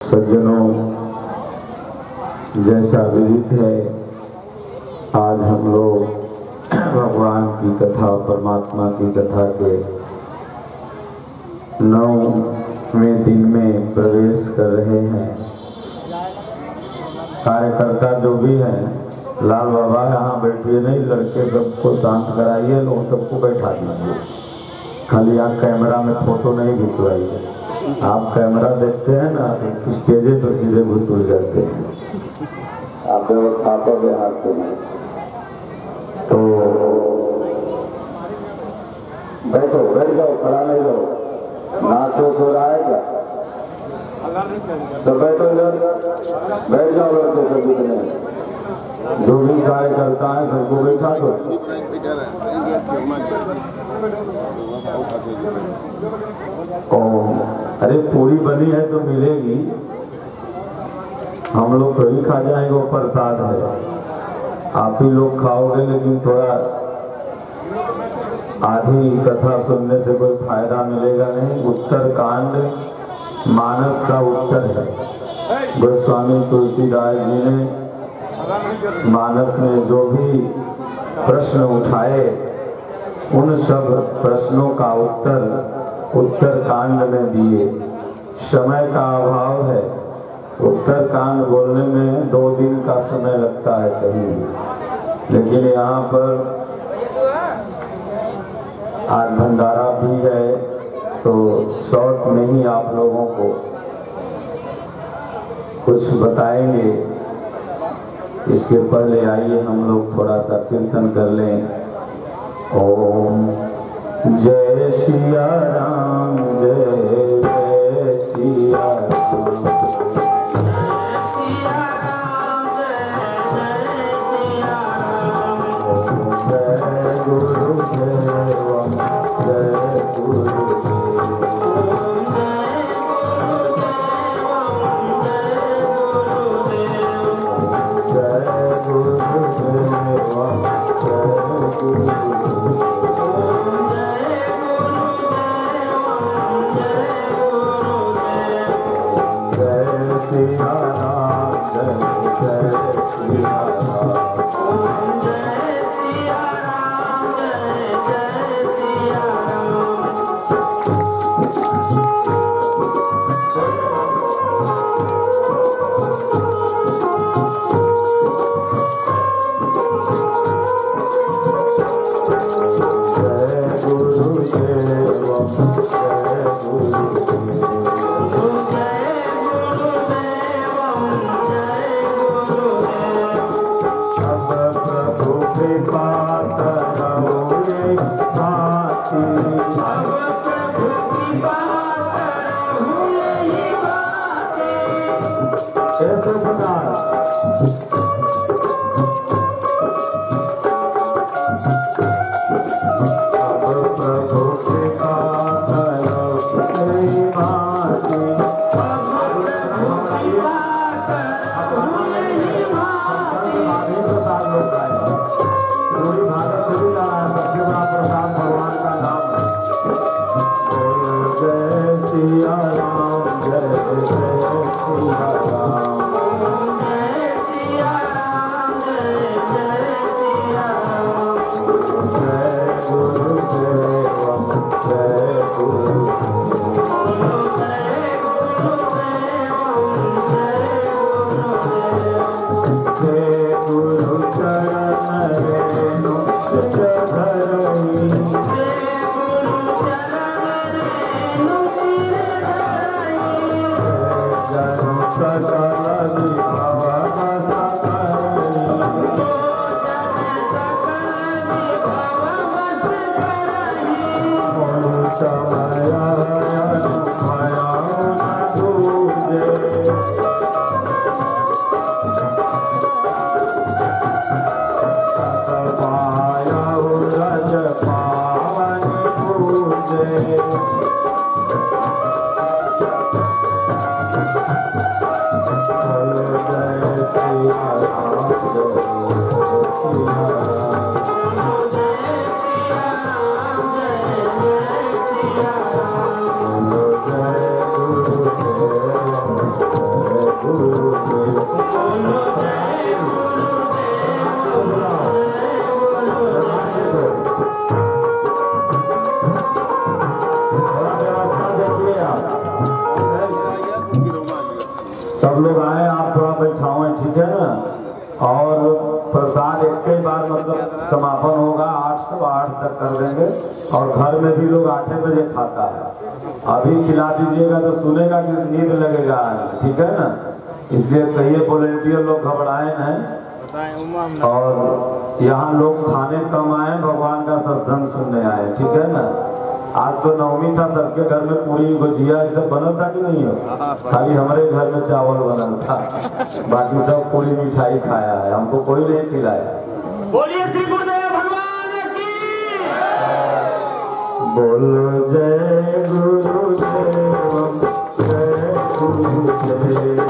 सज्जनों, जैसा विदित है, आज हम लोग भगवान की कथा, परमात्मा की कथा के 9वें दिन में प्रवेश कर रहे हैं। कार्यकर्ता जो भी हैं, लाल बाबा यहाँ बैठिए नहीं, लड़के सबको शांत कराइए, लोग सबको बैठा दीजिए। खाली आप कैमरा में फोटो नहीं खिंचवाइए। आप कैमरा देखते हैं ना, स्टेजे पर सीधे घुस जाते हैं। आप व्यवस्था पर बिहारते हैं तो बैठो, बैठ जाओ, खड़ा नहीं रहो। नाचो सो रहा है क्या? सब बैठो इधर, बैठ जाओ लड़के सब जितने जो भी कार्यकर्ता है सबको बैठा दो। अरे पूरी बनी है तो मिलेगी, हम लोग तो ही खा जाएंगे, वो प्रसाद है, आप ही लोग खाओगे। लेकिन थोड़ा आधी कथा सुनने से कोई फायदा मिलेगा नहीं। उत्तर कांड मानस का उत्तर है। गोस्वामी तुलसीदास जी ने मानस में जो भी प्रश्न उठाए, उन सब प्रश्नों का उत्तर कांड में दिए। समय का अभाव है, उत्तर कांड बोलने में 2 दिन का समय लगता है कहीं, लेकिन यहाँ पर आज भंडारा भी है तो शॉर्ट में ही आप लोगों को कुछ बताएंगे। इसके पहले आइए हम लोग थोड़ा सा कीर्तन कर लें। ओम जय सिया राम, जय जय सिया राम। जय गुरुदेव, जय गुरुदेव। सब लोग आए, आप थोड़ा बैठाओ, ठीक है ना। और प्रसाद एक ही बार मतलब समापन होगा, 8 सवा 8 तक कर देंगे। और घर में भी लोग 8 बजे खाता है, अभी खिला दीजिएगा तो सुनेगा कि नींद लगेगा, ठीक है ना। इसलिए कहिए वॉलेंटियर लोग घबराए नहीं, और यहाँ लोग खाने कम आए, भगवान का सत्संग सुनने आए, ठीक है ना। आज तो नवमी था, सबके घर में पूरी गुजिया ये सब बना था कि नहीं हो, खाली हमारे घर में चावल बना था, बाकी सब पूरी मिठाई खाया है, हमको कोई नहीं खिलाया। बोलिए श्री गुरुदेव भगवान की। बोलो जय गुरुदेव, जय गुरुदेव।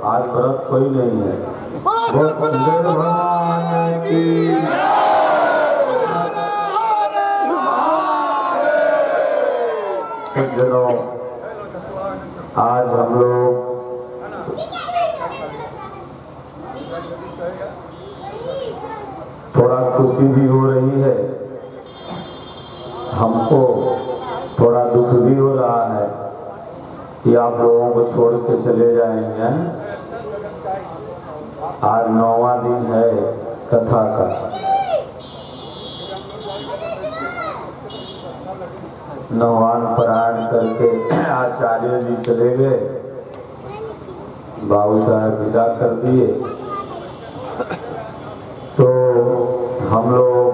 आज व्रत कोई नहीं है, भगवान की। आज हम लोग थोड़ा खुशी भी हो रही है, हमको थोड़ा दुख भी हो रहा है कि आप लोगों को छोड़ के चले जाएंगे। आज 9वां दिन है कथा का। नौवान पारायण करके आचार्य जी चले गए, बाबू साहब विदा कर दिए, तो हम लोग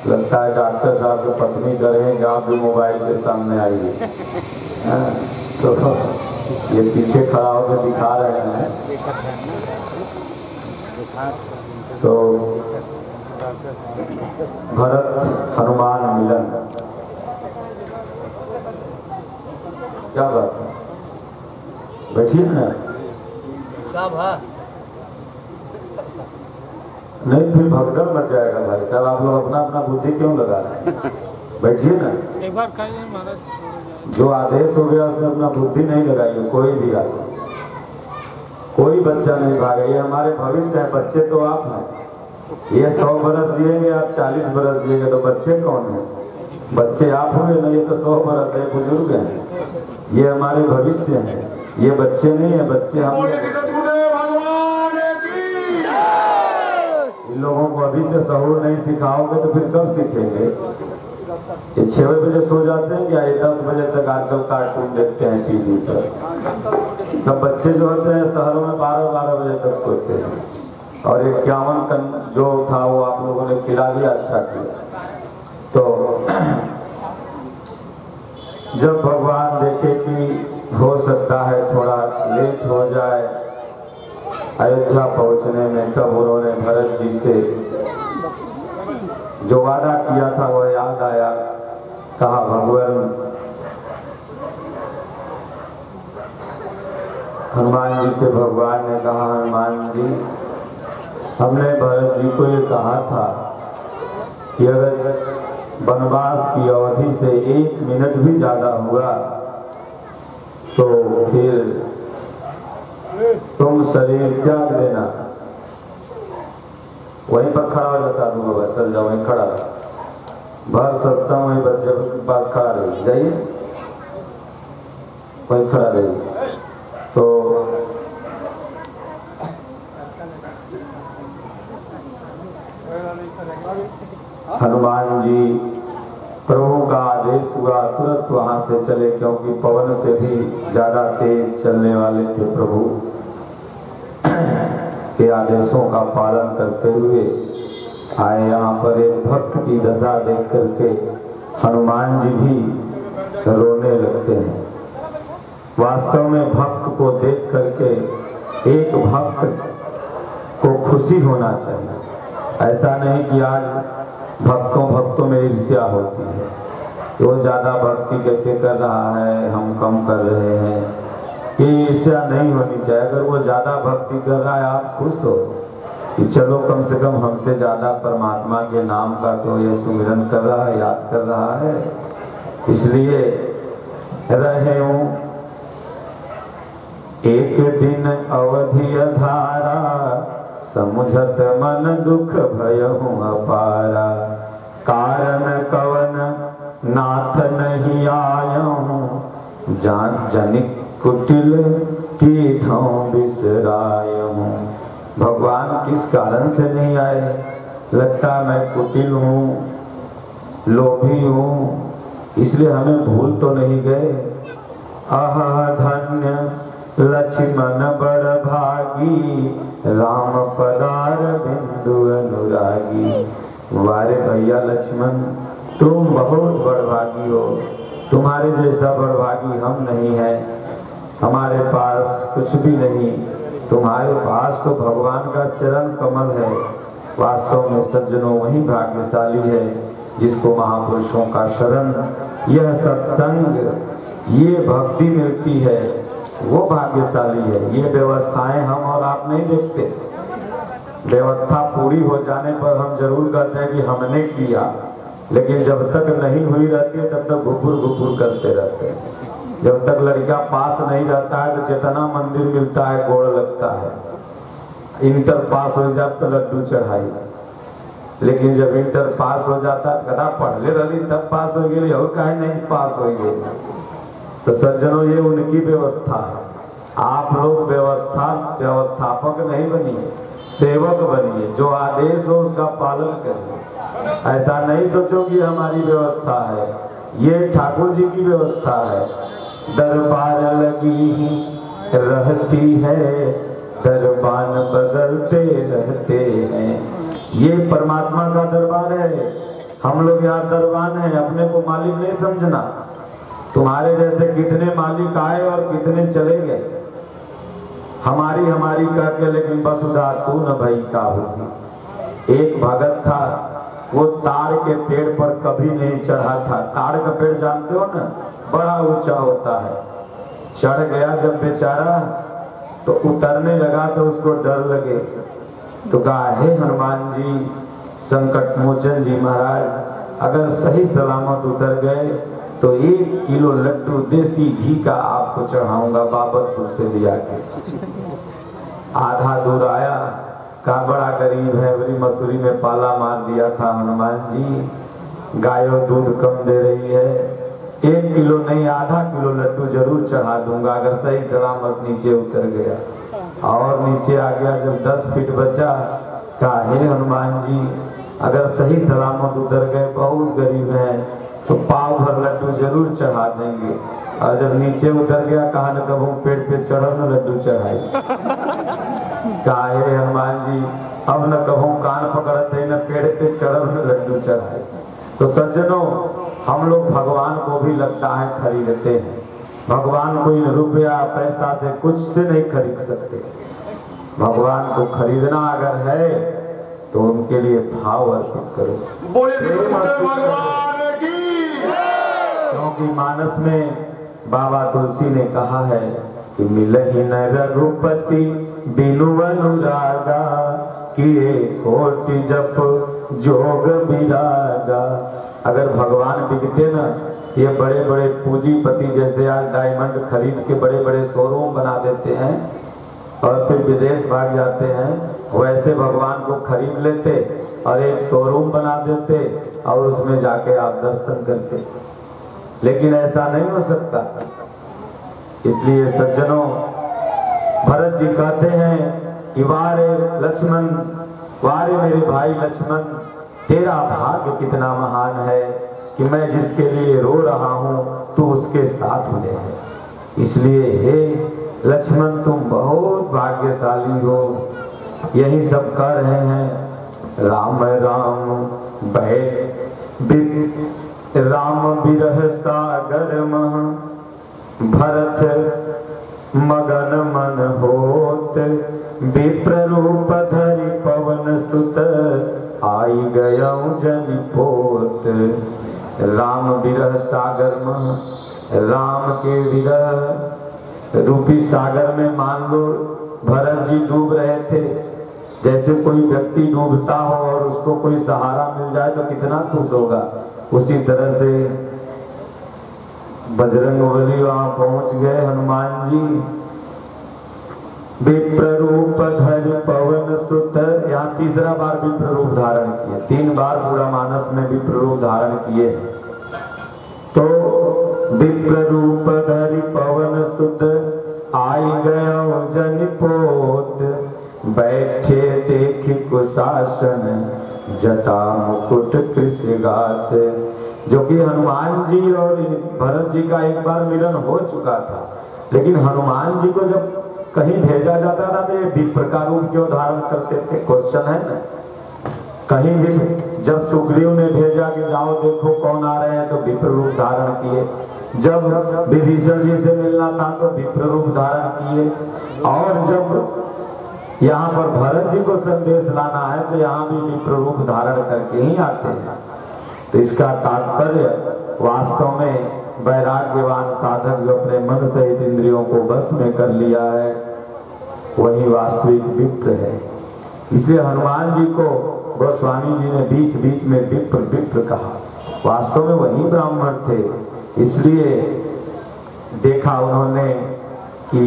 लगता है डॉक्टर साहब की पत्नी करेंगे, आप भी मोबाइल के सामने आइए। तो ये पीछे खड़ा होकर दिखा रहे हैं, तो भरत हनुमान मिलन, क्या बात है, बैठिए ना। नहीं फिर भगदड़ मच जाएगा भाई साहब, आप लोग अपना अपना बुद्धि क्यों लगा रहे हैं, बैठिए ना। एक बार कहिए महाराज, जो आदेश हो गया उसमें अपना बुद्धि नहीं लगाइए, कोई भी आ, कोई बच्चा नहीं भागे, ये हमारे भविष्य है, बच्चे तो आप हैं। ये 100 बरस जिएंगे, आप 40 बरस जिएंगे, तो बच्चे कौन है? बच्चे आप होंगे ना, ये तो 100 बरस है, बुजुर्ग हैं। ये हमारे भविष्य हैं, ये बच्चे नहीं है, बच्चे हम। इन लोगों को अभी से सहूर नहीं सिखाओगे तो फिर कब सीखेंगे? ये 6 बजे सो जाते हैं क्या? ये 10 बजे तक आजकल कार्टून देखते हैं टीवी पर। सब बच्चे जो होते हैं शहरों में 12-12 बजे तक सोते हैं। और 51 जो था वो आप लोगों ने खिला दिया, अच्छा किया। तो जब भगवान देखे कि हो सकता है थोड़ा लेट हो जाए अयोध्या पहुंचने में, तब उन्होंने भरत जी से जो वादा किया था वह याद आया। कहा भगवान हनुमान जी से, भगवान ने कहा हनुमान जी हमने भरत जी को ये कहा था कि अगर वनवास की अवधि से 1 मिनट भी ज्यादा हुआ तो फिर तुम शरीर त्याग देना। वहीं पर खड़ा हो जा साधु बाबा, चल जाओ वहीं खड़ा, भर सत्संग वहीं बच्चे के पास खड़ा रही, जाइए वहीं खड़ा रही। तो हनुमान जी प्रभु का आदेश हुआ, तुरंत वहां से चले, क्योंकि पवन से भी ज्यादा तेज चलने वाले थे प्रभु के आदेशों का पालन करते हुए आए। यहाँ पर एक भक्त की दशा देख करके हनुमान जी भी रोने लगते हैं। वास्तव में भक्त को देख करके एक भक्त को खुशी होना चाहिए। ऐसा नहीं कि आज भक्तों में ईर्ष्या होती है, वो ज्यादा भक्ति कैसे कर रहा है, हम कम कर रहे हैं, ये ईर्ष्या नहीं होनी चाहिए। अगर वो ज्यादा भक्ति कर रहा है आप खुश हो कि चलो कम से कम हमसे ज्यादा परमात्मा के नाम का तो ये सुमिरन कर रहा है, याद कर रहा है, इसलिए रहे हूँ। एक दिन अवधि अधारा, समुझत मन दुख भयहु अपारा। कारण कवन नाथ नहीं आयहूँ, जान जनिक कुटिल तीर्थों बिसरायहूँ। भगवान किस कारण से नहीं आए? लगता मैं कुटिल हूँ, लोभी हूँ, इसलिए हमें भूल तो नहीं गए। आहा धन्य लक्ष्मण बड़ भागी, राम पदार बिंदु अनुरागी। वारे भैया लक्ष्मण तुम बहुत बड़भागी हो, तुम्हारे जैसा बड़भागी हम नहीं है, हमारे पास कुछ भी नहीं, तुम्हारे पास तो भगवान का चरण कमल है। वास्तव में सज्जनों वही भाग्यशाली है जिसको महापुरुषों का शरण, यह सत्संग, ये भक्ति मिलती है, वो भाग्यशाली है। ये व्यवस्थाएं हम और आप नहीं देखते। व्यवस्था पूरी हो जाने पर हम जरूर कहते हैं कि हमने किया, लेकिन जब तक नहीं हुई रहती है तब तक घुपुर घुपुर करते रहते हैं। जब तक लड़का पास नहीं रहता है तो चेतना मंदिर मिलता है, गोड़ लगता है। इंटर पास हो जाए तो लड्डू चढ़ाई, लेकिन जब इंटर पास हो जाता है कदा पढ़ले रही तब पास हो गई, और कहीं नहीं पास हो गई। तो सज्जनों ये उनकी व्यवस्था है। आप लोग व्यवस्थापक नहीं बनिए, सेवक बनिए, जो आदेश हो उसका पालन करिए। ऐसा नहीं सोचो कि हमारी व्यवस्था है, ये ठाकुर जी की व्यवस्था है। दरबार लगी रहती है, दरबान बदलते रहते हैं। ये परमात्मा का दरबार है, हम लोग यहाँ दरबान है, अपने को मालिक नहीं समझना। तुम्हारे जैसे कितने मालिक आए और कितने चले गए, हमारी हमारी कह के, लेकिन वसुधा तू न भई का होगी। एक भगत था, वो ताड़ के पेड़ पर कभी नहीं चढ़ा था। ताड़ का पेड़ जानते हो ना, बड़ा ऊंचा होता है। चढ़ गया जब बेचारा तो उतरने लगा तो उसको डर लगे, तो कहा हे हनुमान जी, संकट मोचन जी महाराज, अगर सही सलामत उतर गए तो 1 किलो लड्डू देसी घी का आपको चढ़ाऊंगा बाबतपुर से लिया के। आधा दूर आया, कहा बड़ा गरीब है, बड़ी मसूरी में पाला मार दिया था हनुमान जी, गायों दूध कम दे रही है, 1 किलो नहीं, आधा किलो लड्डू जरूर चढ़ा दूंगा अगर सही सलामत नीचे उतर गया। और नीचे आ गया जब 10 फीट बचा, कहा हे हनुमान जी अगर सही सलामत उतर गए, बहुत गरीब हैं, तो पाव भर लड्डू जरूर चढ़ा देंगे। और जब नीचे उतर गया, कहा न कबू पेट पे चढ़ो न लड्डू चढ़ाई। कहा हे हनुमान जी अब न कहूँ कान पकड़ते न पेड़ पे चढ़ो न लड्डू चढ़ाए। तो सज्जनों, हम लोग भगवान को भी लगता है खरीदते हैं। भगवान को इन रुपया पैसा से कुछ से नहीं खरीद सकते। भगवान को खरीदना अगर है तो उनके लिए भाव अर्पित करो। बोले भगवान की। क्योंकि मानस में बाबा तुलसी ने कहा है कि मिलहि न रघुपति बिनु अनुरागा, किए कोटि जप जोग विरागा। अगर भगवान बिकते ना, ये बड़े बड़े पूंजीपति जैसे आज डायमंड खरीद के बड़े बड़े शोरूम बना देते हैं और फिर विदेश भाग जाते हैं, वैसे भगवान को खरीद लेते और एक शोरूम बना देते और उसमें जाके आप दर्शन करते। लेकिन ऐसा नहीं हो सकता। इसलिए सज्जनों, भरत जी कहते हैं कि वारे लक्ष्मण, वारे मेरे भाई लक्ष्मण, तेरा भाग्य कितना महान है कि मैं जिसके लिए रो रहा हूँ तू उसके साथ में है। इसलिए हे लक्ष्मण तुम बहुत भाग्यशाली हो। यही सब कह रहे हैं राम राम राम बिरह सागर मह, भरत मगन मन होत, विप्र रूप धरि पवन सुत, आई गयऊं जनि पोत। राम बिरह सागर मह, राम के विरह रूपी सागर में मान लो भरत जी डूब रहे थे। जैसे कोई व्यक्ति डूबता हो और उसको कोई सहारा मिल जाए तो कितना खुश होगा, उसी तरह से बजरंगबली वहां पहुंच गए हनुमान जी। विप्र रूप धरि पवन सुत, यहाँ तीसरा बार विप्र रूप धारण किए, 3 बार पूरा मानस में विप्र रूप धारण किए। तो विप्र रूप धरि पवन सुत, आई गयो जनि पोत, बैठे देखि कुशासन, जटा मुकुट कृष्ण गात। जो कि हनुमान जी और भरत जी का एक बार मिलन हो चुका था, लेकिन हनुमान जी को जब कहीं भेजा जाता था तो ये विप्र का रूप क्यों धारण करते थे? क्वेश्चन है ना। कहीं भी जब सुग्रीव ने भेजा कि जाओ देखो कौन आ रहे हैं तो विप्र रूप धारण किए, जब विभीषण जी से मिलना था तो विप्र रूप धारण किए, और जब यहाँ पर भरत जी को संदेश लाना है तो यहाँ भी विप्र रूप धारण करके ही आते हैं। तो इसका तात्पर्य वास्तव में वैराग्यवान साधक जो अपने मन सहित इंद्रियों को बस में कर लिया है वही वास्तविक विप्र है। इसलिए हनुमान जी को गोस्वामी जी ने बीच बीच में विप्र विप्र कहा, वास्तव में वही ब्राह्मण थे। इसलिए देखा उन्होंने कि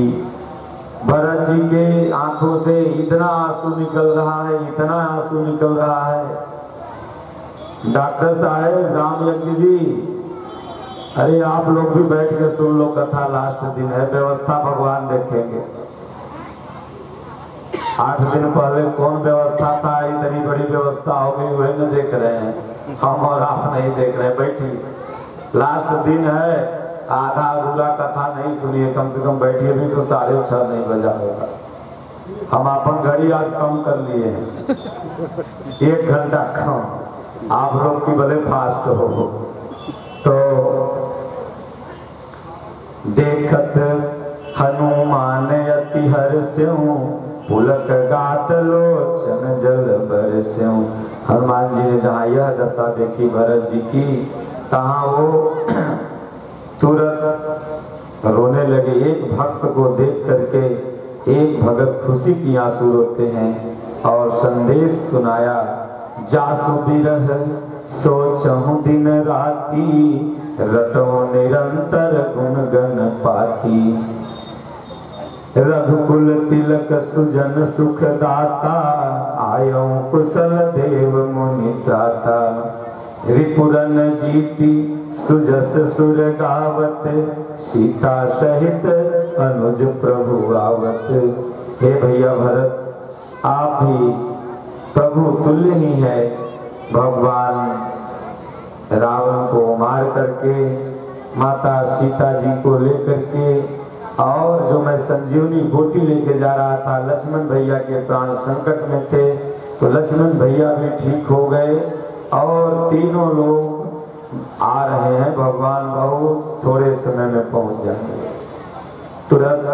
भरत जी के आंखों से इतना आंसू निकल रहा है, इतना आंसू निकल रहा है। डॉक्टर साहब राम यज्ञ जी, अरे आप लोग भी बैठ के सुन लो कथा, लास्ट दिन है, व्यवस्था भगवान देखेंगे। 8 दिन पहले कौन व्यवस्था था, इतनी बड़ी व्यवस्था हो गई, वही न देख रहे हैं, हम और आप नहीं देख रहे हैं। बैठिए, लास्ट दिन है, आधा अधूरा कथा नहीं सुनिए, कम से कम बैठिए भी तो 6:30 नहीं बजा होगा। हम अपन घड़ी आज कम कर लिए हैं, 1 घंटा कम, आप लोग की भले फास्ट हो। तो देखत हनुमान अति हर्ष्यों, पुलक गात लोचन जल बरस्यों। हनुमान जी ने जहाँ यह दशा देखी भरत जी की, तहाँ वो तुरंत रोने लगे। एक भक्त को देख करके एक भगत खुशी की आंसू रोते हैं और संदेश सुनाया, जासु बिरह सोचहु दिन राती, रटो निरंतर गुण गण पाती। रघुकुल तिलक सुजन सुख दाता, आयो कुशल देव मुनि त्राता। रिपुरन जीति सुजस सुर गावत सीता सहित अनुज प्रभु आवत। हे भैया भरत, आप भी प्रभु तुल्य ही है। भगवान रावण को मार करके माता सीता जी को लेकर के, और जो मैं संजीवनी बूटी लेके जा रहा था, लक्ष्मण भैया के प्राण संकट में थे, तो लक्ष्मण भैया भी ठीक हो गए और तीनों लोग आ रहे हैं। भगवान बहुत थोड़े समय में पहुंच जाएंगे। तुरंत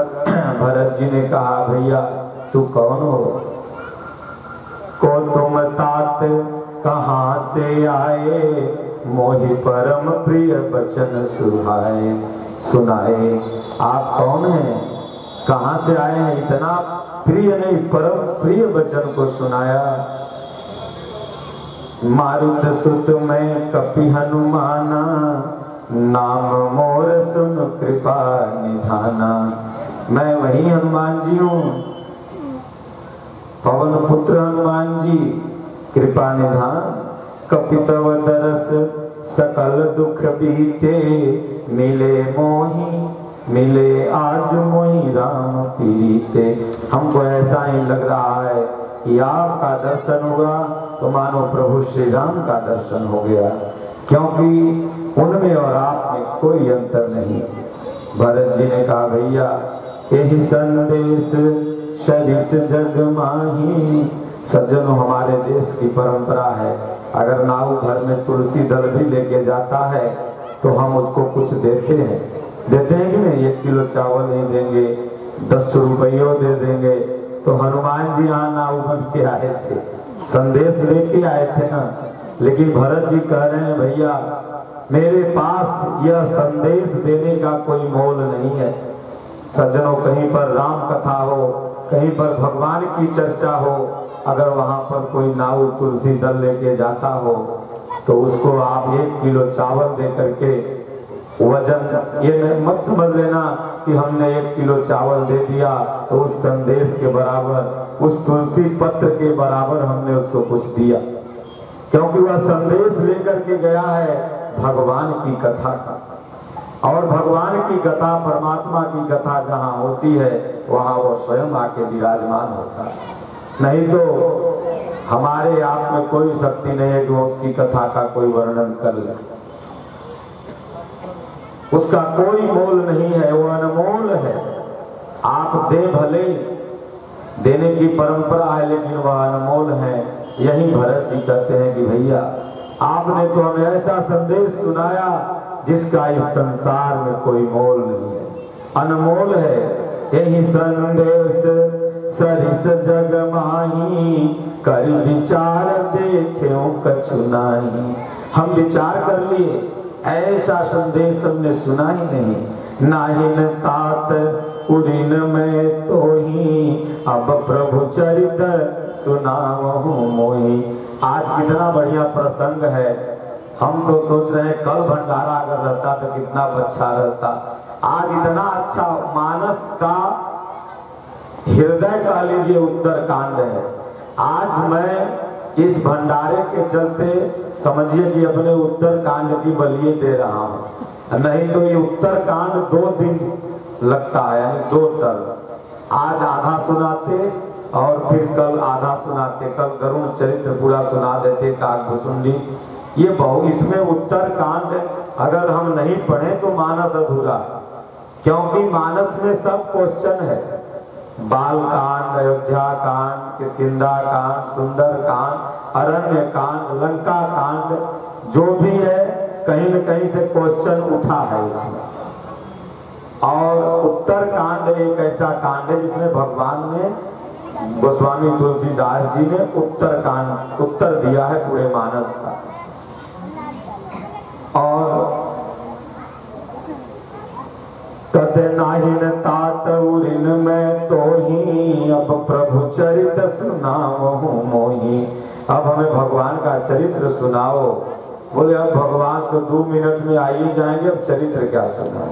भरत जी ने कहा, भैया तू कौन हो? को तुम तात कहाँ से आए, मोहि परम प्रिय वचन सुनाए। आप कौन हैं, कहाँ से आए हैं? इतना प्रिय नहीं, परम प्रिय वचन को सुनाया। मारुत सुत में कपि हनुमाना, नाम मोर सुन कृपा निधाना। मैं वही हनुमान जी हूँ, पवन पुत्र हनुमान जी, कृपा निधान। कपितव दरस सकल दुख बीते, मिले आज मोहि राम पीते। हमको ऐसा ही लग रहा है कि आपका दर्शन हुआ तो मानो प्रभु श्री राम का दर्शन हो गया, क्योंकि उनमें और आप में कोई अंतर नहीं। भरत जी ने कहा, भैया यही संदेश सरिस जग माही। सज्जनों, हमारे देश की परंपरा है, अगर नाऊ घर में तुलसी दल भी लेके जाता है तो हम उसको कुछ देते हैं कि नहीं? 1 किलो चावल नहीं देंगे, 10 रुपयों दे देंगे। तो हनुमान जी यहाँ नाऊ बन के आए थे, संदेश लेके आए थे ना। लेकिन भरत जी कह रहे हैं, भैया मेरे पास यह संदेश देने का कोई मोल नहीं है। सज्जनों, कहीं पर राम कथा हो, कहीं पर भगवान की चर्चा हो, अगर वहां पर कोई नाऊ तुलसी दल लेके जाता हो तो उसको आप 1 किलो चावल दे करके वजन, ये मत समझ लेना कि हमने 1 किलो चावल दे दिया तो उस संदेश के बराबर, उस तुलसी पत्र के बराबर हमने उसको कुछ दिया, क्योंकि वह संदेश लेकर के गया है भगवान की कथा का। और भगवान की कथा, परमात्मा की कथा जहाँ होती है वहाँ वो स्वयं आके विराजमान होता है। नहीं तो हमारे आप में कोई शक्ति नहीं है कि वो उसकी कथा का कोई वर्णन कर ले। उसका कोई मोल नहीं है, वो अनमोल है। आप दे भले, देने की परंपरा है, लेकिन वह अनमोल है। यही भरत जी कहते हैं कि भैया आपने तो हमें ऐसा संदेश सुनाया जिसका इस संसार में कोई मोल नहीं है, अनमोल है। यही संदेश सरिस जग माही, कर विचार देख्यो कछु नाही। हम विचार कर लिए, ऐसा संदेश हमने सुना ही नहीं। नाहिन तात उदिन में तो ही, अब प्रभु चरित सुनावहु मोहि। आज कितना बढ़िया प्रसंग है। हम तो सोच रहे हैं कल भंडारा अगर रहता तो कितना अच्छा रहता। आज इतना अच्छा मानस का हृदय कह लीजिए उत्तर कांड है। आज मैं इस भंडारे के चलते समझिए कि अपने उत्तर कांड की बलिए दे रहा हूँ, नहीं तो ये उत्तर कांड 2 दिन लगता है, यानी 2 टर्म। आज आधा सुनाते और फिर कल आधा सुनाते, कल गरुड़ चरित्र पूरा सुना देते, काकभुसुंडी। ये बहु, इसमें उत्तर कांड अगर हम नहीं पढ़े तो मानस अधूरा, क्योंकि मानस में सब क्वेश्चन है। बाल कांड, अयोध्या कांड, किष्किंधा कांड, सुंदर कांड, अरण्य कांड, लंका कांड, जो भी है कहीं न कहीं से क्वेश्चन उठा है इसमें। और उत्तर कांड एक ऐसा कांड है जिसमें भगवान ने, गोस्वामी तुलसीदास जी ने उत्तर कांड उत्तर दिया है पूरे मानस का। और कते नाहिन तात उरिन में तो ही, अब प्रभु चरित सुनावहु मोहि। अब हमें भगवान का चरित्र सुनाओ। बोले अब भगवान तो 2 मिनट में आ ही जाएंगे, अब चरित्र क्या सुनाओ।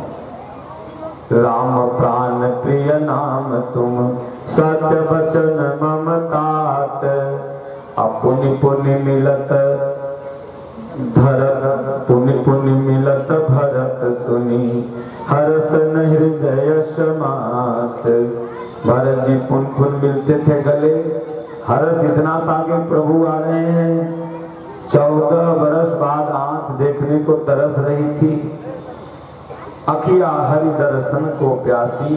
राम प्राण प्रिय नाम तुम, सत्य वचन मम तात। अपुनि पुनि मिलत धरत पुनि पुनि मिलत भरत सुनी हर्ष न हृदय समात। भरत जी पुन पुन मिलते थे गले, हर्ष इतना था कि प्रभु आ रहे हैं। 14 बरस बाद आंख देखने को तरस रही थी, अखिया हरि दर्शन को प्यासी।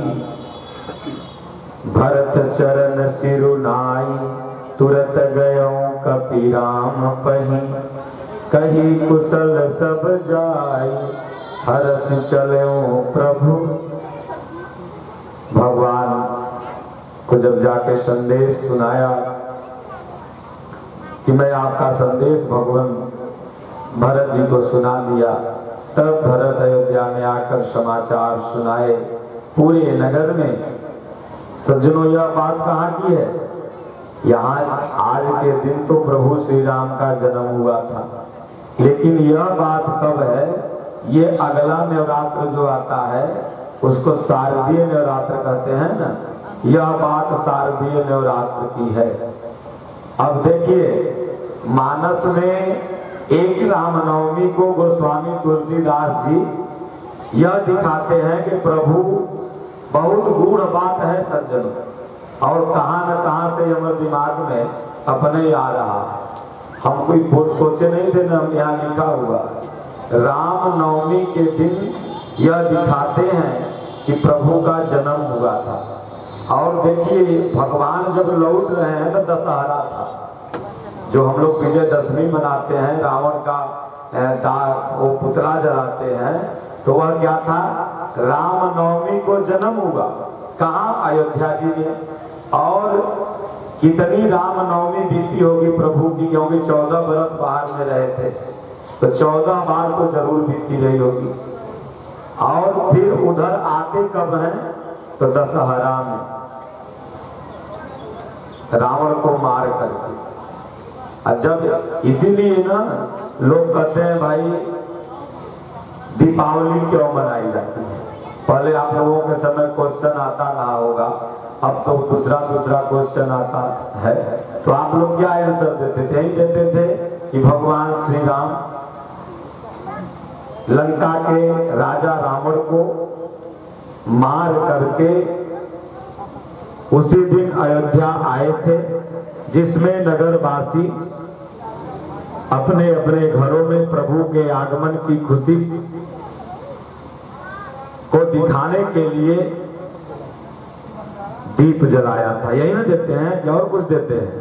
भरत चरण सिरुनाई तुरत गयो कपीराम पही। कही कुशल सब जाई हरस चलो प्रभु। भगवान को जब जाके संदेश सुनाया कि मैं आपका संदेश भगवान भरत जी को सुना दिया, तब भरत अयोध्या में आकर समाचार सुनाए पूरे नगर में। सज्जनों, यह बात कहाँ की है? यहाँ आज के दिन तो प्रभु श्री राम का जन्म हुआ था, लेकिन यह बात कब है? ये अगला नवरात्र जो आता है उसको शारदीय नवरात्र कहते हैं ना। यह बात शारदीय नवरात्र की है। अब देखिए, मानस में एक रामनवमी को गोस्वामी तुलसीदास जी यह दिखाते हैं कि प्रभु बहुत गूढ़ बात है सज्जनों, और कहां न कहां से हमारे दिमाग में अपने आ रहा। हम कोई सोचे नहीं थे ना, हम यहाँ लिखा हुआ रामनवमी के दिन यह दिखाते हैं कि प्रभु का जन्म हुआ था। और देखिए, भगवान जब लौट रहे हैं तो दशहरा था, जो हम लोग विजयदशमी मनाते हैं, रावण का वो पुतला जलाते हैं, तो वह क्या था? रामनवमी को जन्म हुआ। कहाँ? अयोध्या जी में। और कितनी रामनवमी बीती होगी प्रभु की, क्योंकि 14 बरस बाहर में रहे थे, तो 14 बार तो जरूर बीती रही होगी। और फिर उधर आते कब हैं? तो दशहरा में, रावण को मार करके। जब इसीलिए ना लोग कहते हैं भाई दीपावली क्यों मनाई जाती है। पहले आप लोगों के समय क्वेश्चन आता रहा होगा, अब तो दूसरा क्वेश्चन आता है, तो आप लोग क्या आंसर देते थे? यही देते थे कि भगवान श्री राम लंका के राजा रावण को मार करके उसी दिन अयोध्या आए थे, जिसमें नगरवासी अपने अपने घरों में प्रभु के आगमन की खुशी को दिखाने के लिए दीप जलाया था। यही ना देते हैं कि और कुछ देते हैं?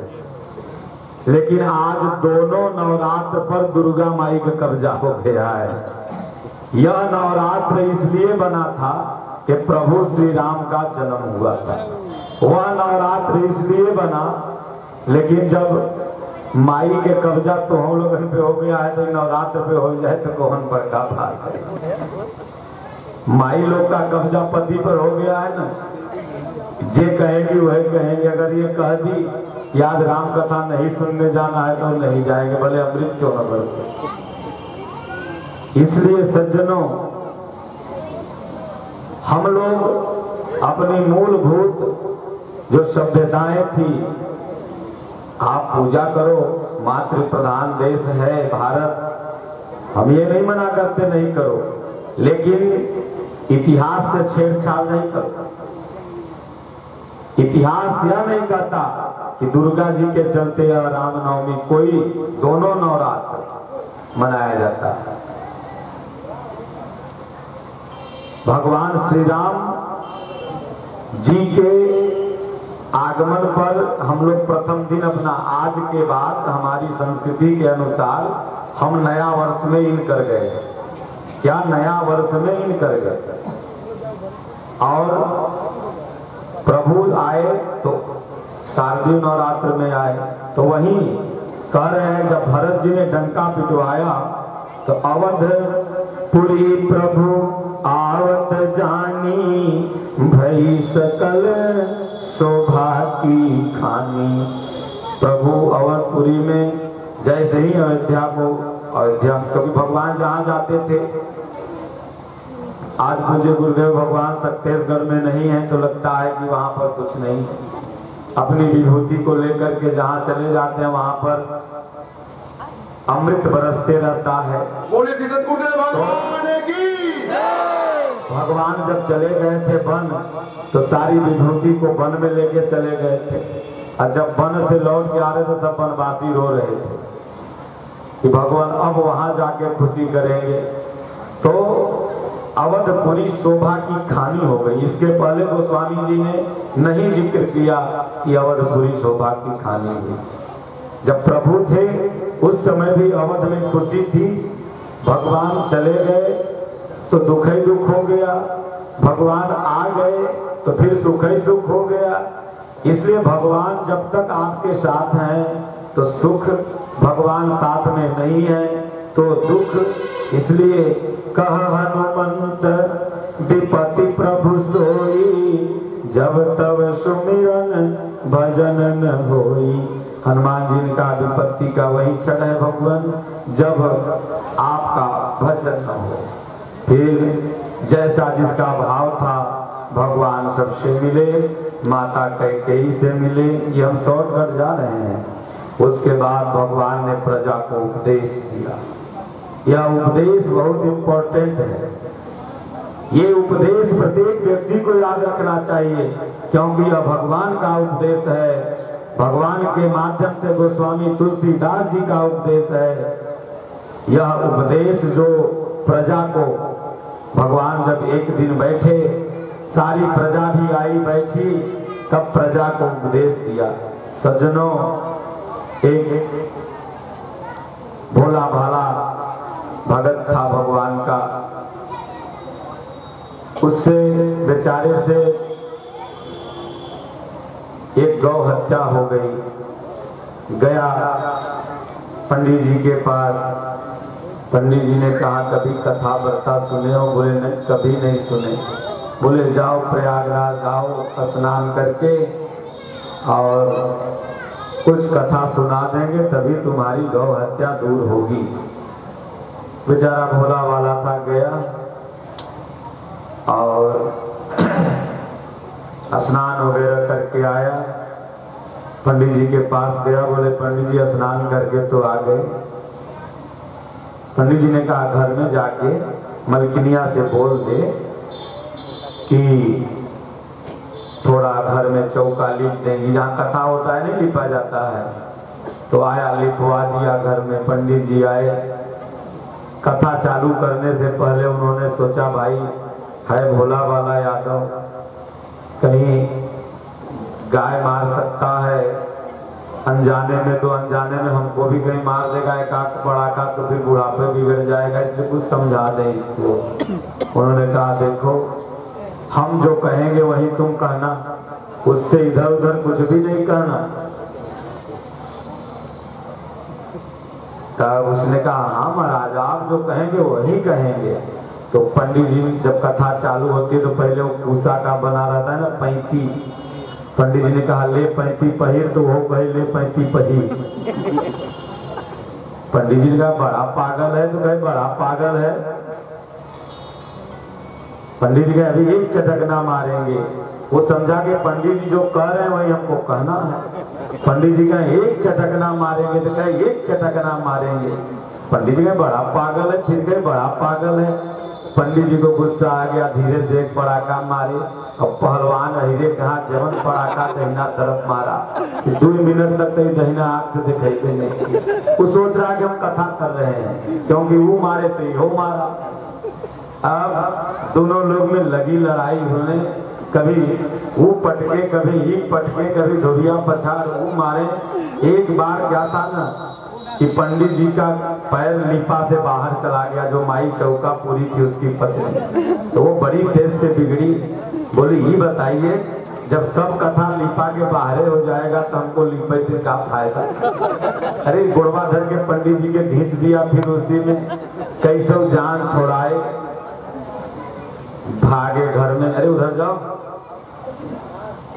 लेकिन आज दोनों नवरात्र पर दुर्गा माई का कब्जा हो गया है। यह नवरात्र इसलिए बना था कि प्रभु श्री राम का जन्म हुआ था। वह नवरात्र इसलिए बना, लेकिन जब माई के कब्जा तो हम लोगों पे हो गया है, तो नवरात्र पे हो जाए तो कौन बड़का बात है। माई लोग का कब्जा पति पर हो गया है ना, जे कहेंगे वही कहेंगे। अगर ये कह दी याद राम कथा नहीं सुनने जाना है तो नहीं जाएंगे, भले अमृत क्यों न बरसे। इसलिए सज्जनों, हम लोग अपनी मूलभूत जो सभ्यताएं थी, आप पूजा करो, मातृ प्रधान देश है भारत, हम ये नहीं मना करते नहीं करो, लेकिन इतिहास से छेड़छाड़ नहीं करो। इतिहास यह नहीं कहता कि दुर्गा जी के चलते या रामनवमी, कोई दोनों नवरात्र मनाया जाता है। भगवान श्री राम जी के आगमन पर हम लोग प्रथम दिन अपना, आज के बाद हमारी संस्कृति के अनुसार हम नया वर्ष में इन कर गए। क्या नया वर्ष में इन कर गए? और प्रभु आए तो शारदीय नवरात्र में आए, तो वहीं कह रहे हैं जब भरत जी ने डंका पिटवाया तो अवध पुरी प्रभु आवत जानी, भई सकल शोभा की खानी। प्रभु अवधपुरी में जैसे ही अयोध्या, क्योंकि भगवान जहाँ जाते थे, आज मुझे गुरुदेव भगवान छत्तीसगढ़ में नहीं है तो लगता है कि वहाँ पर कुछ नहीं। अपनी विभूति को लेकर के जहाँ चले जाते हैं वहाँ पर अमृत बरसते रहता है। बोले श्री सतगुरुदेव भगवान की। भगवान जब चले गए थे वन, तो सारी विभूति को वन में लेके चले गए थे, और जब वन से लौट के आ रहे थे सब वनवासी रो रहे थे कि भगवान अब वहां जाके खुशी करेंगे। तो अवधपुरी शोभा की खानी हो गई। इसके पहले गोस्वामी जी ने नहीं जिक्र किया कि अवधपुरी शोभा की खानी हुई। जब प्रभु थे उस समय भी अवध में खुशी थी, भगवान चले गए तो दुख ही दुख हो गया, भगवान आ गए तो फिर सुख ही सुख हो गया। इसलिए भगवान जब तक आपके साथ हैं तो सुख, भगवान साथ में नहीं है तो दुख। इसलिए कह हनुमंत विपति प्रभु सोई, जब तब सुमिरन भजन न होई। हनुमान जी का विपत्ति का वही क्षण है भगवान, जब आपका भजन न हो। फिर जैसा जिसका भाव था भगवान सबसे मिले, माता कैकेयी से मिले। ये हम शॉर्टकट जा रहे हैं। उसके बाद भगवान ने प्रजा को उपदेश दिया। यह उपदेश बहुत इंपॉर्टेंट है। ये उपदेश प्रत्येक व्यक्ति को याद रखना चाहिए, क्योंकि यह भगवान का उपदेश है। भगवान के माध्यम से गोस्वामी तुलसीदास जी का उपदेश है। यह उपदेश जो प्रजा को, भगवान जब एक दिन बैठे, सारी प्रजा भी आई बैठी, तब प्रजा को उपदेश दिया। सज्जनों, एक भोला भाला भगत था भगवान का, उससे बेचारे से एक गौ हत्या हो गई। गया पंडित जी के पास, पंडित जी ने कहा कभी कथा वार्ता सुने हो? बोले नहीं, कभी नहीं सुने। बोले जाओ प्रयागराज आओ, स्नान करके और कुछ कथा सुना देंगे, तभी तुम्हारी गौ हत्या दूर होगी। बेचारा भोला वाला था, गया और स्नान वगैरह करके आया। पंडित जी के पास गया, बोले पंडित जी स्नान करके तो आ गए। पंडित जी ने कहा घर में जाके मलकिनिया से बोल दे कि थोड़ा घर में चौका लिप देंगी, जहाँ कथा होता है नहीं लिपा जाता है। तो आया, लिपवा दिया घर में। पंडित जी आए, कथा चालू करने से पहले उन्होंने सोचा भाई है भोला वाला यादव, कहीं गाय मार सकता है अनजाने में, तो अनजाने में हमको भी कहीं मार देगा एक आंख बड़ा का, तो फिर बुढ़ापे बिगड़ जाएगा, इसलिए कुछ समझा दे इसको। उन्होंने कहा देखो हम जो कहेंगे वही तुम कहना, उससे इधर उधर कुछ भी नहीं कहना। तब उसने कहा हाँ महाराज, आप जो कहेंगे वही कहेंगे। तो पंडित जी जब कथा चालू होती है तो पहले वो पूसा का बना रहता है ना, पैंती। पंडित जी ने कहा ले पैंती पहिर, तो वो कहे ले पैंती पहिर। पंडित जी ने कहा बड़ा पागल है, तो कहे बड़ा पागल है। पंडित जी कहे अभी एक चटकना मारेंगे। वो समझा कि पंडित जी जो कह रहे हैं वही हमको कहना है। पंडित जी कहे एक चटकना मारेंगे, तो कहे एक चटकना मारेंगे। पंडित जी कहे बड़ा पागल है, फिर कहे बड़ा पागल है। पंडित जी को गुस्सा आ गया, धीरे से एक पड़ाका मारे। और पहलवान हीरे कहा जवन पड़ाका दहिना तरफ मारा, 2 मिनट तक कहीं दहिना आंख से दिखाई नहीं। वो सोच रहा कि हम कथा कर रहे हैं, क्योंकि वो मारे तो वो मारा। अब दोनों लोग में लगी लड़ाई होने, कभी वो पटके, कभी ही पटके, कभी धोरिया पछाड़ वो मारे। एक बार क्या था ना कि पंडित जी का पैर लिपा से बाहर चला गया, जो माई चौका पूरी थी उसकी पत्नी, तो वो बड़ी तेज से बिगड़ी। बोली ये बताइए जब सब कथा लिपा के बाहर हो जाएगा तो हमको लिपे से क्या फायदा। अरे गुड़वा धर के पंडित जी के घींच दिया, फिर उसी में कैसे जान छोड़ाए, भागे घर में। अरे उधर जाओ,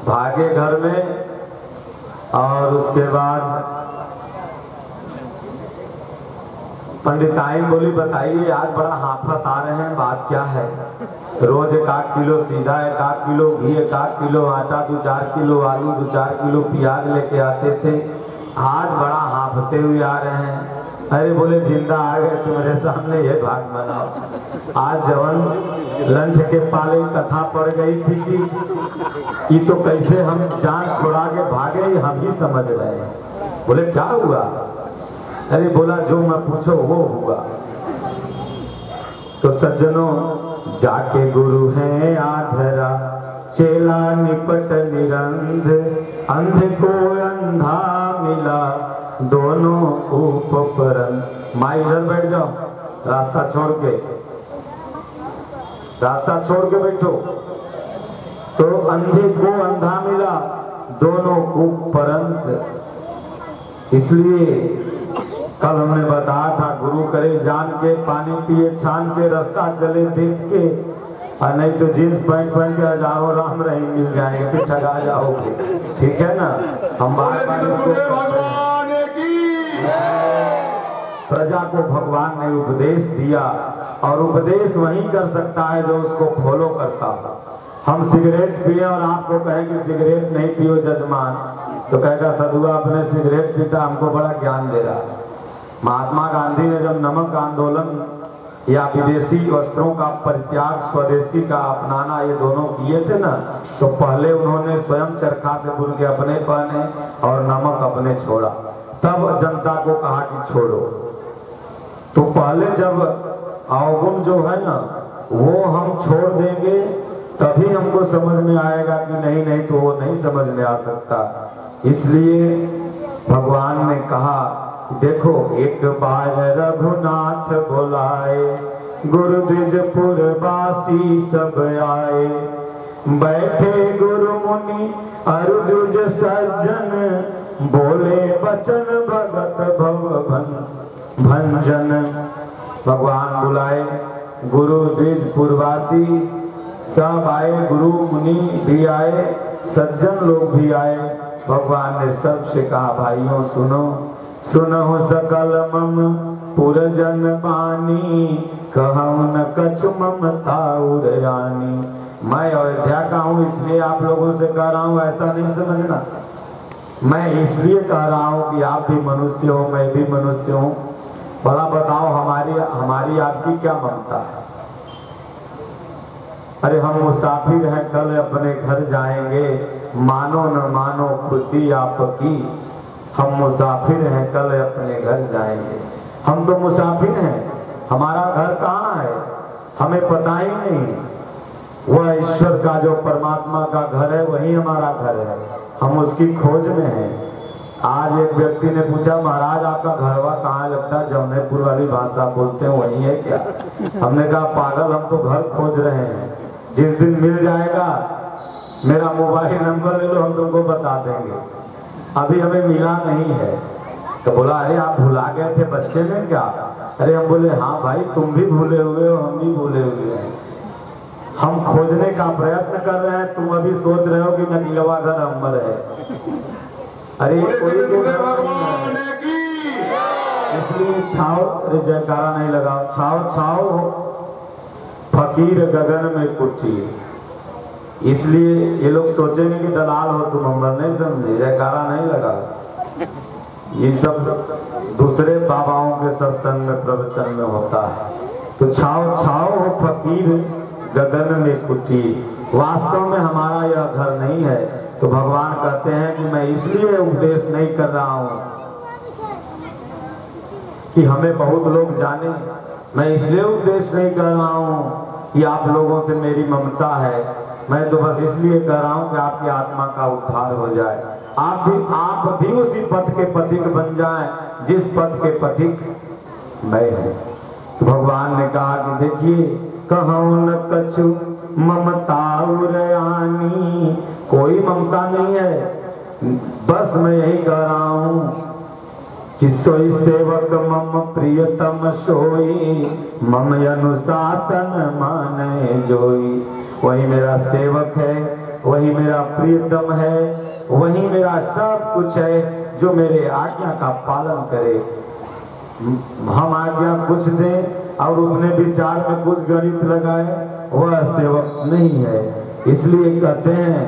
भागे घर में। और उसके बाद पंडिताई बोली बताइए आज बड़ा हाफत आ रहे हैं, बात क्या है? रोज 1 किलो सीधा, 1 किलो घी, 1 किलो आटा, 2-4 किलो आलू, 2-4 किलो प्याज लेके आते थे, आज बड़ा हाफते हुए आ रहे हैं। अरे बोले जिंदा आ गए तुम्हारे सामने ये भाग बनाओ। आज जवन लंच के पाले कथा पड़ गई थी कि ये तो कैसे हम जान छुड़ा के भागे हम ही समझ रहे हैं। बोले क्या हुआ? अरे बोला जो मैं पूछो वो हुआ। तो सज्जनों जाके गुरु हैं आधरा चेला निपट निरंध अंध को अंधा मिला दोनों उपपरन। माँ इधर बैठ जाओ, रास्ता छोड़ के बैठो। तो अंधे को अंधा मिला दोनों उपपरंत। इसलिए कल हमने बताया था गुरु करे जान के पानी पिए छान के रास्ता चले देख के, और नहीं तो जींस पैंट पहन के हजारों राम रही मिल जाएंगे फिर ठगा जाओगे। ठीक है ना? हम भगवान की प्रजा को भगवान ने उपदेश दिया और उपदेश वही कर सकता है जो उसको फॉलो करता है। हम सिगरेट पिए और आपको कहें कि सिगरेट नहीं पियो जजमान, तो कहेगा सदुआ अपने सिगरेट पीता हमको बड़ा ज्ञान दे रहा है। महात्मा गांधी ने जब नमक आंदोलन या विदेशी वस्त्रों का परित्याग स्वदेशी का अपनाना ये दोनों किए थे ना, तो पहले उन्होंने स्वयं चरखा से बुन के अपने पहने और नमक अपने छोड़ा, तब जनता को कहा कि छोड़ो। तो पहले जब अवगुण जो है ना वो हम छोड़ देंगे तभी हमको समझ में आएगा कि नहीं तो वो नहीं समझ में आ सकता। इसलिए भगवान ने कहा देखो एक बार रघुनाथ बुलाए गुरु द्विजपुर वासी सब आए, बैठे गुरु मुनि अरु द्विज सज्जन बोले वचन भगत भव भंजन। भगवान बुलाए, गुरु द्विजपुर वासी सब आए, गुरु मुनि भी आए, सज्जन लोग भी आए। भगवान ने सबसे कहा भाइयों सुनो, सुनहु सकल मम पुरजन बानी कहूँ न कछु ममता उड़ानी। मैं अयोध्या का हूँ इसलिए आप लोगों से कह रहा हूँ, ऐसा नहीं समझना। मैं इसलिए कह रहा हूँ कि आप भी मनुष्य हो मैं भी मनुष्य हूँ। भला बताओ हमारी आपकी क्या ममता है? अरे हम मुसाफिर हैं, कल अपने घर जाएंगे, मानो न मानो खुशी आपकी। हम मुसाफिर हैं, कल अपने घर जाएंगे। हम तो मुसाफिर हैं, हमारा घर कहाँ है हमें पता ही नहीं। वह ईश्वर का जो परमात्मा का घर है वही हमारा घर है, हम उसकी खोज में हैं। आज एक व्यक्ति ने पूछा महाराज आपका घरवा कहाँ लगता है? जौनपुर वाली भाषा बोलते हैं वही है क्या? हमने कहा पागल हम तो घर खोज रहे हैं, जिस दिन मिल जाएगा मेरा मोबाइल नंबर ले लो हम तुमको बता देंगे, अभी हमें मिला नहीं है। तो बोला अरे आप भुला गए थे बच्चे में क्या? अरे हम बोले हाँ भाई तुम भी भूले हुए हो हम भी भूले हुए हैं। हम खोजने का प्रयत्न कर रहे हैं, तुम अभी सोच रहे हो कि नकलवा घर अम्बर है। अरे भगवान की इसलिए छाओ, अरे जयकारा नहीं लगाओ, छाओ छाओ फकीर गगन में कुटी। इसलिए ये लोग सोचेंगे कि दलाल हो तुम, अम्बर नहीं समझे, जयकारा नहीं लगा। ये सब दूसरे बाबाओं के सत्संग में प्रवचन में होता है। तो छाओ छाओ फकीर गगन में कुटी। वास्तव में हमारा यह घर नहीं है। तो भगवान कहते हैं कि मैं इसलिए उपदेश नहीं कर रहा हूँ कि हमें बहुत लोग जाने, मैं इसलिए उपदेश नहीं कर रहा हूँ कि आप लोगों से मेरी ममता है। मैं तो बस इसलिए कर रहा हूँ कि आपकी आत्मा का उद्धार हो जाए, आप भी उसी पथ के पथिक बन जाएं जिस पथ के पथिक मैं हूँ। तो भगवान ने कहा कि देखिए कहूँ न कछु ममता उरयानी, कोई ममता नहीं है, बस मैं यही कह रहा हूँ कि सोई सेवक मम प्रियतम सोई मम अनुशासन माने जोई। वही मेरा सेवक है, वही मेरा प्रियतम है, वही मेरा सब कुछ है जो मेरे आज्ञा का पालन करे। हम आज्ञा कुछ दें और अपने विचार में कुछ गणित लगाए, वह सेवक नहीं है। इसलिए कहते हैं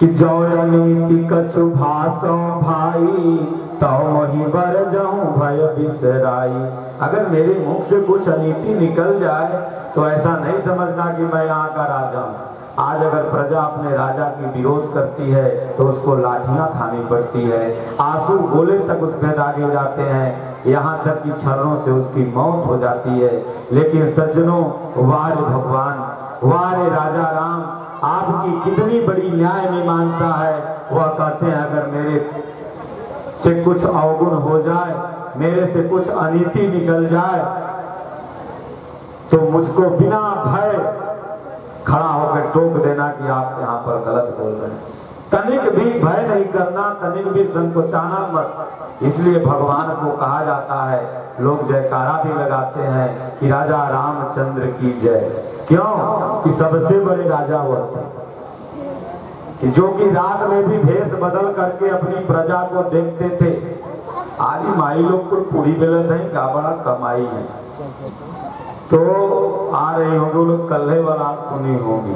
कि जो नीति कछु भाषो भाई तो वही बर जाऊं भय बिसराई। अगर मेरे मुख से कुछ अनीति निकल जाए तो ऐसा नहीं समझना कि मैं यहाँ का राजा हूँ। आज अगर प्रजा अपने राजा की विरोध करती है तो उसको लाठियां खानी पड़ती है, आंसू गोले तक उस पे दागे जाते हैं, यहाँ तक कि छर्रों से उसकी मौत हो जाती है। लेकिन सज्जनों, वारे भगवान, वारे राजा राम, आपकी कितनी बड़ी न्याय मीमांसा है। वह कहते हैं अगर मेरे से कुछ अवगुण हो जाए, मेरे से कुछ अनीति निकल जाए तो मुझको बिना भय खड़ा होकर टोक देना कि आप यहाँ पर गलत बोल रहे हैं। तनिक भी भय नहीं करना, तनिक भी संकोचाना मत। इसलिए भगवान को कहा जाता है, लोग जयकारा भी लगाते हैं कि राजा रामचंद्र की जय। क्यों? कि सबसे बड़े राजा हुआ थे कि जो कि रात में भी भेष बदल करके अपनी प्रजा को देखते थे। आज माई लोग को पूरी बेलत नहीं का बड़ा कमाई है तो आ रही होंगे लोग, कल्हे वाला सुनी होगी।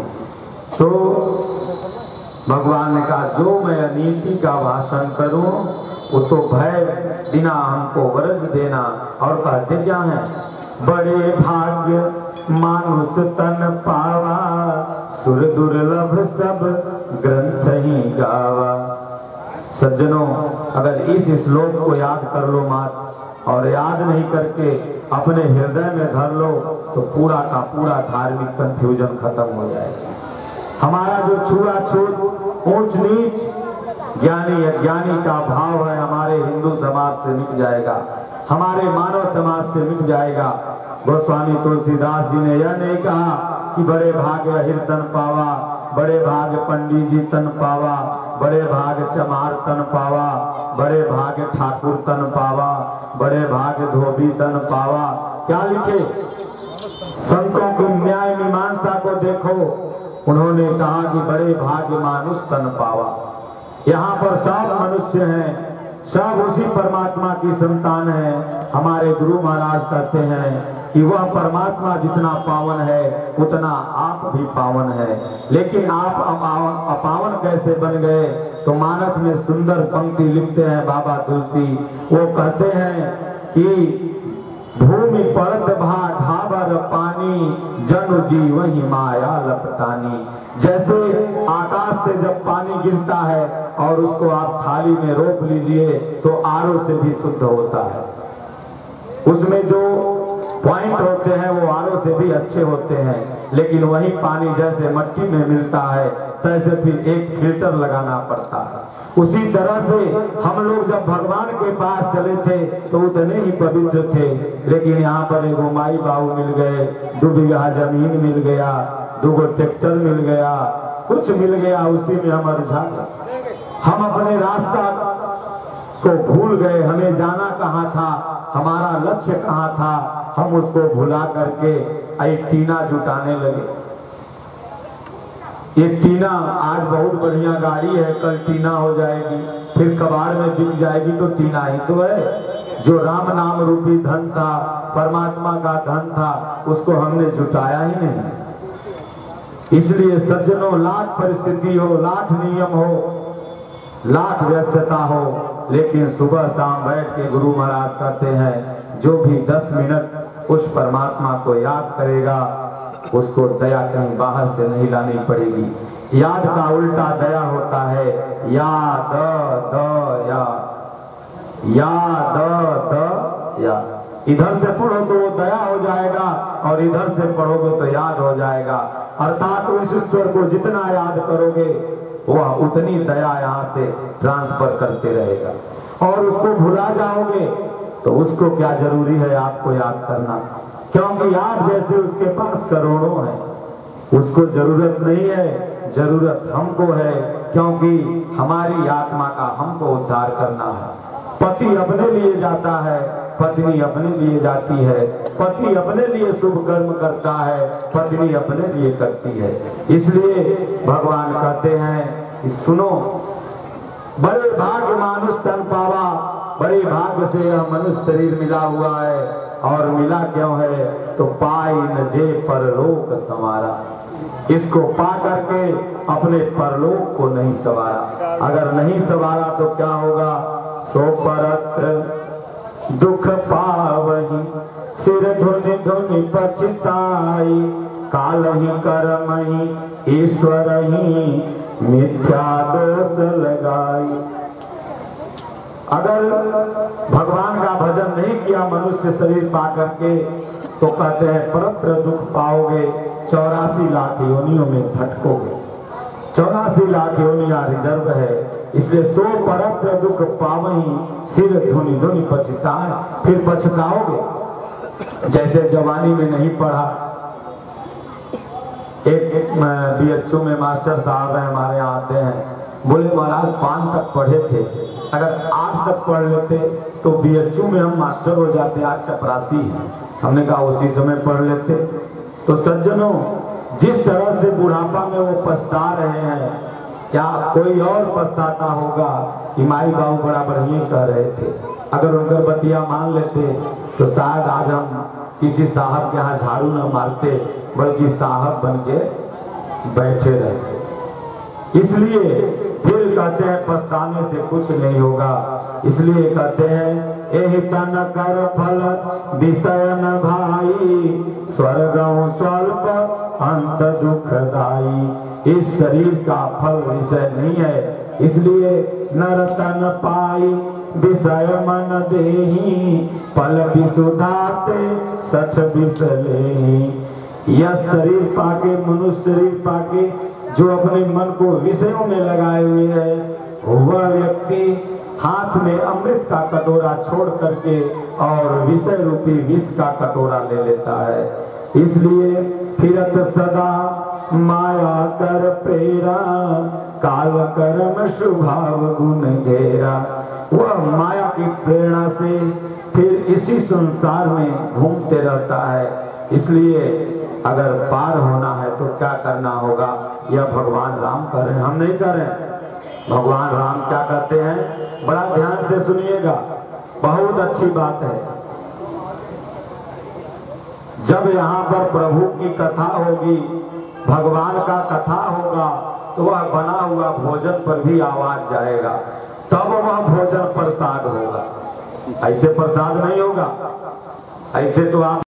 तो भगवान ने कहा जो मैं अनीति का भाषण करूं वो तो भय बिना हमको वरज देना। और कहते क्या है, बड़े भाग्य मानुष तन पावा, सुर दुर्लभ सब ग्रंथ ही गावा। सज्जनों, अगर इस श्लोक को याद कर लो मात, और याद नहीं करके अपने हृदय में धर लो तो पूरा का पूरा धार्मिक कंफ्यूजन खत्म हो जाएगा। हमारा जो छूड़ा छूट, ऊंच नीच, ज्ञानी अज्ञानी का भाव है हमारे हिंदू समाज से मिट जाएगा, हमारे मानव समाज से मिट जाएगा। गोस्वामी तुलसीदास जी ने यह नहीं कहा कि बड़े भाग्य अहिर तन पावा, बड़े भाग्य पंडित जी तन पावा, बड़े भाग्य चमार तन पावा, बड़े भाग्य ठाकुर तन पावा, बड़े भाग्य धोबी तन पावा। क्या लिखे? संतों की न्याय मीमांसा को देखो, उन्होंने कहा कि बड़े भाग्य मानुष तन पावा। यहाँ पर सब मनुष्य हैं, सब उसी परमात्मा की संतान है। हमारे गुरु महाराज कहते हैं कि वह परमात्मा जितना पावन है उतना आप भी पावन है। लेकिन आप अपावन कैसे बन गए? तो मानस में सुंदर पंक्ति लिखते हैं बाबा तुलसी। वो कहते हैं कि भूमि पड़त भा ढाबर पानी, जन जीव ही माया लपटानी। जैसे आकाश से जब पानी गिरता है और उसको आप थाली में रोक लीजिए तो आरओ से भी शुद्ध होता है, उसमें जो पॉइंट होते हैं वो आरओ से भी अच्छे होते हैं। लेकिन वही पानी जैसे मट्टी में मिलता है तैसे फिर एक फिल्टर लगाना पड़ता है। उसी तरह से हम लोग जब भगवान के पास चले थे तो उतने ही पवित्र थे, लेकिन यहाँ पर एगो माई बाबू मिल गए, 2 बीघा जमीन मिल गया, 2 ट्रैक्टर मिल गया, कुछ मिल गया, उसी में हम अरझा गए। हम अपने रास्ता को भूल गए, हमें जाना कहाँ था, हमारा लक्ष्य कहाँ था, हम उसको भुला करके एक टीना जुटाने लगे। ये टीना आज बहुत बढ़िया गाड़ी है, कल टीना हो जाएगी, फिर कबाड़ में बिक जाएगी तो टीना ही तो है। जो राम नाम रूपी धन था, परमात्मा का धन था, उसको हमने जुटाया ही नहीं। इसलिए सज्जनों, लाख परिस्थिति हो, लाख नियम हो, लाख व्यस्तता हो, लेकिन सुबह शाम बैठ के गुरु महाराज कहते हैं जो भी 10 मिनट उस परमात्मा को याद करेगा उसको दया कहीं बाहर से नहीं लानी पड़ेगी। याद का उल्टा दया होता है, याद या इधर से पढ़ो तो वो दया हो जाएगा और इधर से पढ़ोगे तो याद हो जाएगा। अर्थात उस ईश्वर को जितना याद करोगे वह उतनी दया यहाँ से ट्रांसफर करते रहेगा, और उसको भुला जाओगे तो उसको क्या जरूरी है आपको याद करना, क्योंकि आप जैसे उसके पास करोड़ों हैं, उसको जरूरत नहीं है, जरूरत हमको है, क्योंकि हमारी आत्मा का हमको उद्धार करना है। पति अपने लिए जाता है, पत्नी अपने लिए जाती है, पति अपने लिए शुभ कर्म करता है, पत्नी अपने लिए करती है। इसलिए भगवान कहते हैं कि सुनो, बड़े भाग्य मानुष तन पावा, बड़े भाग्य से यह मनुष्य शरीर मिला हुआ है। और मिला क्यों है? तो पाई न जे परलोक समारा। इसको पा करके अपने परलोक को नहीं सवारा। अगर नहीं सवारा तो क्या होगा? सो परत्र दुख पावही, सिर धुनि धुनि पछताई, काल ही कर्म ही ईश्वर ही मिथ्या दोष लगाई। अगर भगवान का भजन नहीं किया मनुष्य शरीर पा करके तो कहते हैं परत्र दुख पाओगे, 84 लाख योनियों में भटकोगे। 84 लाख योनियां रिजर्व है, इसलिए सो परत्र दुख पावही, सिर धुनि धुनि पछताए, फिर पछताओगे। जैसे जवानी में नहीं पढ़ा, एक BHU में मास्टर साहब है हमारे यहाँ आते हैं, बोले महाराज 5 तक पढ़े थे, अगर 8 तक पढ़ लेते तो BHU में हम मास्टर हो जाते, आज चपरासी है। हमने कहा उसी समय पढ़ लेते। तो सज्जनों, जिस तरह से बुढ़ापा में वो पछता रहे हैं, क्या कोई और पछताता होगा कि माई बाबू बड़ा बढ़िया कह रहे थे, अगर उनका बतिया मान लेते तो शायद आज हम किसी साहब के यहाँ झाड़ू न मारते बल्कि साहब बन के बैठे रहते। इसलिए फिर कहते हैं पछताने से कुछ नहीं होगा। इसलिए कहते हैं एहि तन कर फल विषय न भाई, स्वर्गों स्वल्प अंत दुखदाई। इस शरीर का फल विषय नहीं है, इसलिए नर तन पाई, विषय मन देही, फल विसुधाते सच विष लेही। यह शरीर पाके, मनुष्य शरीर पाके जो अपने मन को विषयों में लगाए हुए है, वह व्यक्ति हाथ में अमृत का कटोरा छोड़ करके और विषय रूपी विष का कटोरा ले लेता है। इसलिए फिरत सदा माया कर प्रेरा, काल कर्म शुभाव गुण घेरा। वह माया की प्रेरणा से फिर इसी संसार में घूमते रहता है। इसलिए अगर पार होना है तो क्या करना होगा? यह भगवान राम कर रहे हैं, हम नहीं कर रहे हैं। भगवान राम क्या कहते हैं? बड़ा ध्यान से सुनिएगा, बहुत अच्छी बात है। जब यहाँ पर प्रभु की कथा होगी, भगवान का कथा होगा, तो वह बना हुआ भोजन पर भी आवाज जाएगा, तब वह भोजन प्रसाद होगा। ऐसे प्रसाद नहीं होगा। ऐसे तो आप